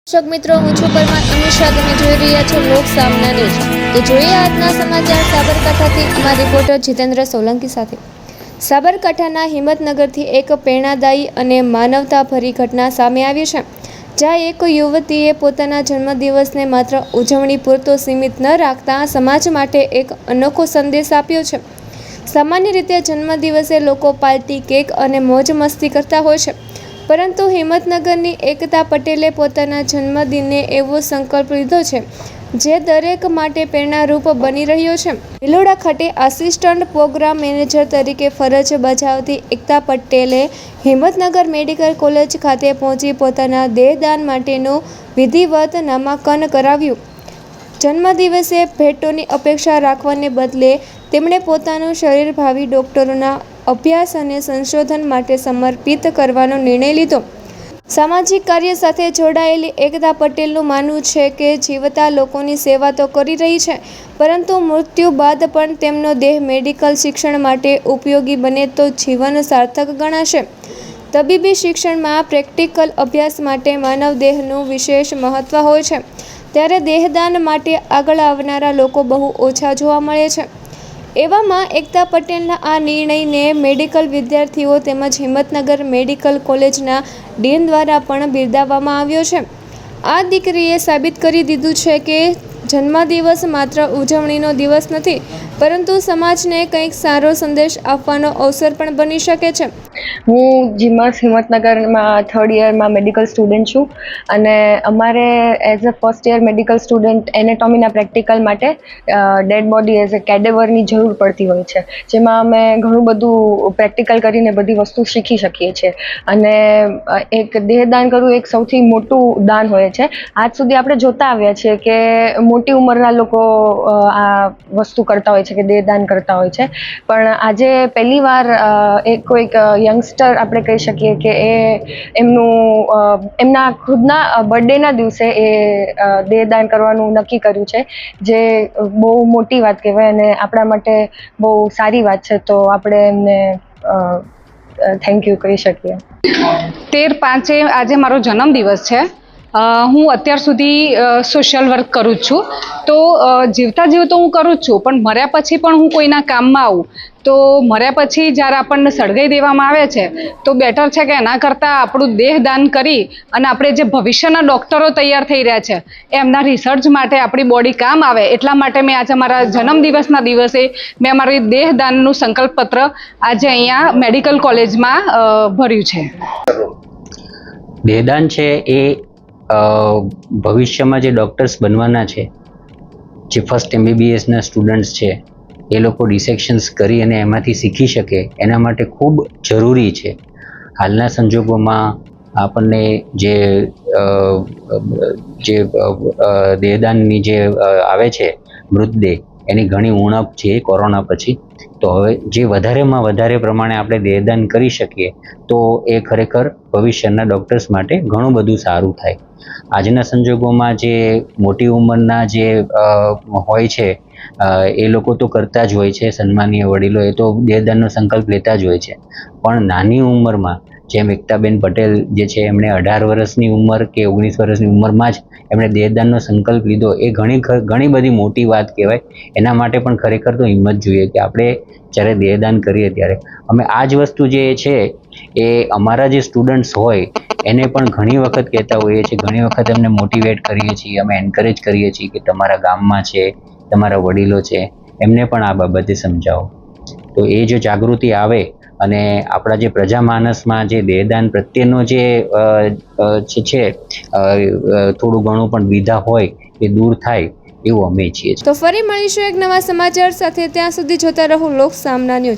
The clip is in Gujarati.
દર્શક મિત્રો, હું છું પરમાર અનુષા. તમે જોઈ રહ્યા છો લોક સામના ન્યૂઝ. તો જોઈએ આજના સમાચાર સાબરકાંઠાથી અમારા રિપોર્ટર જીતેન્દ્ર સોલંકી સાથે. સાબરકાંઠાના હિંમતનગરથી એક પ્રેરણાદાયી અને માનવતાભરી ઘટના સામે આવી છે, જ્યાં એક યુવતીએ પોતાના જન્મદિવસને માત્ર ઉજવણી પૂરતો સીમિત ન રાખતા સમાજ માટે એક અનોખો સંદેશ આપ્યો છે. સામાન્ય રીતે જન્મદિવસે લોકો પાર્ટી, કેક અને મોજ મસ્તી કરતા હોય છે, પરંતુ હિંમતનગરની એકતા પટેલે પોતાના જન્મદિને એવો સંકલ્પ લીધો છે જે દરેક માટે પ્રેરણારૂપ બની રહ્યો છે. ભિલોડા ખાતે આસિસ્ટન્ટ પ્રોગ્રામ મેનેજર તરીકે ફરજ બજાવતી એકતા પટેલે હિંમતનગર મેડિકલ કોલેજ ખાતે પહોંચી પોતાના દેહદાન માટેનું વિધિવત નામાંકન કરાવ્યું. જન્મદિવસે ભેટોની અપેક્ષા રાખવાને બદલે તેમણે પોતાનું શરીર ભાવિ ડૉક્ટરોના અભ્યાસ અને સંશોધન માટે સમર્પિત કરવાનો નિર્ણય લીધો. સામાજિક કાર્ય સાથે જોડાયેલી એકતા પટેલનું માનવું છે કે જીવતા લોકોની સેવા તો કરી રહી છે, પરંતુ મૃત્યુ બાદ પણ તેમનો દેહ મેડિકલ શિક્ષણ માટે ઉપયોગી બને તો જીવન સાર્થક ગણાશે. તબીબી શિક્ષણમાં પ્રેક્ટિકલ અભ્યાસ માટે માનવ દેહનું વિશેષ મહત્ત્વ હોય છે, ત્યારે દેહદાન માટે આગળ આવનારા લોકો બહુ ઓછા જોવા મળે છે. એવામાં એકતા પટેલના આ નિર્ણયને મેડિકલ વિદ્યાર્થીઓ તેમજ હિંમતનગર મેડિકલ કોલેજના ડીન દ્વારા પણ બિરદાવવામાં આવ્યો છે. આ દીકરીએ સાબિત કરી દીધું છે કે જન્મદિવસ માત્ર ઉજવણીનો દિવસ નથી, પરંતુ સમાજને કંઈક સારો સંદેશ આપવાનો અવસર પણ બની શકે છે. હું જીમસ હિંમતનગરમાં 3rd યરમાં મેડિકલ સ્ટુડન્ટ છું અને અમારે as a first year medical student એનેટોમીના પ્રેક્ટિકલ માટે ડેડ બોડી એઝ અ કેડેવરની જરૂર પડતી હોય છે, જેમાં અમે ઘણું બધું પ્રેક્ટિકલ કરીને બધી વસ્તુ શીખી શકીએ છીએ. અને એક દેહદાન કરવું એક સૌથી મોટું દાન હોય છે. આજ સુધી આપણે જોતા આવ્યા છીએ કે મોટી ઉંમરના લોકો આ વસ્તુ કરતા હોય છે કે દેહદાન કરતા હોય છે, પણ આજે પહેલીવાર કોઈક યંગસ્ટર આપણે કહી શકીએ કે એમના ખુદના બર્થડેના દિવસે એ દેહદાન કરવાનું નક્કી કર્યું છે, જે બહુ મોટી વાત કહેવાય અને આપણા માટે બહુ સારી વાત છે. તો આપણે એમને થેન્ક યુ કહી શકીએ. 13/5 આજે મારો જન્મદિવસ છે. હું અત્યાર સુધી સોશિયલ વર્ક કરું છું, તો જીવતા જીવતો હું કરું જ છું, પણ મર્યા પછી પણ હું કોઈના કામમાં આવું તો મર્યા પછી જ્યારે આપણને સળગાઈ દેવામાં આવે છે તો બેટર છે કે એના કરતાં આપણું દેહ દાન કરી અને આપણે જે ભવિષ્યના ડૉક્ટરો તૈયાર થઈ રહ્યા છે એમના રિસર્ચ માટે આપણી બોડી કામ આવે, એટલા માટે મેં આજે મારા જન્મદિવસના દિવસે મેં મારી દેહદાનનું સંકલ્પપત્ર આજે અહીંયા મેડિકલ કોલેજમાં ભર્યું છે. દેહદાન છે એ ભવિષ્યમાં જે ડૉક્ટર્સ બનવાના છે, જે ફર્સ્ટ MBBSના સ્ટુડન્ટ્સ છે, એ લોકો ડિસેક્શન્સ કરી અને એમાંથી શીખી શકે એના માટે ખૂબ જરૂરી છે. હાલના સંજોગોમાં આપણને જે દેહદાનની જે આવે છે મૃતદેહ, એની ઘણી ઉણપ છે કોરોના પછી. તો હવે જે વધારેમાં વધારે પ્રમાણે આપણે દેહદાન કરી શકીએ તો એ ખરેખર ભવિષ્યના ડૉક્ટર્સ માટે ઘણું બધું સારું થાય. આજના સંજોગોમાં જે મોટી ઉંમરના જે હોય છે એ લોકો તો કરતા જ હોય છે, સન્માનીય વડીલો એ તો દેહદાનનો સંકલ્પ લેતા જ હોય છે, પણ નાની ઉંમરમાં જેમ એકતાબેન પટેલ જે છે એમણે 18 વર્ષની ઉંમર કે 19 વર્ષની ઉંમરમાં જ એમણે દેહદાનનો સંકલ્પ લીધો, એ ઘણી બધી મોટી વાત કહેવાય. એના માટે પણ ખરેખર તો હિંમત જોઈએ કે આપણે જ્યારે દેહદાન કરીએ ત્યારે અમે આ જ વસ્તુ જે છે એ અમારા જે સ્ટુડન્ટ્સ હોય એને પણ ઘણી વખત કહેતા હોઈએ છીએ, ઘણી વખત એમને મોટિવેટ કરીએ છીએ, અમે એન્કરેજ કરીએ છીએ કે તમારા ગામમાં છે, તમારા વડીલો છે, એમને પણ આ બાબતે સમજાવો. તો એ જો જાગૃતિ આવે અને આપણા જે પ્રજામાનસમાં જે દેહદાન પ્રત્યેનો જે છે થોડું ઘણું પણ દ્વિધા હોય એ દૂર થાય એવું અમે ઈચ્છીએ છીએ. તો ફરી મળીશું એક નવા સમાચાર સાથે. ત્યાં સુધી જોતા રહો લોક સામના ન્યૂઝ.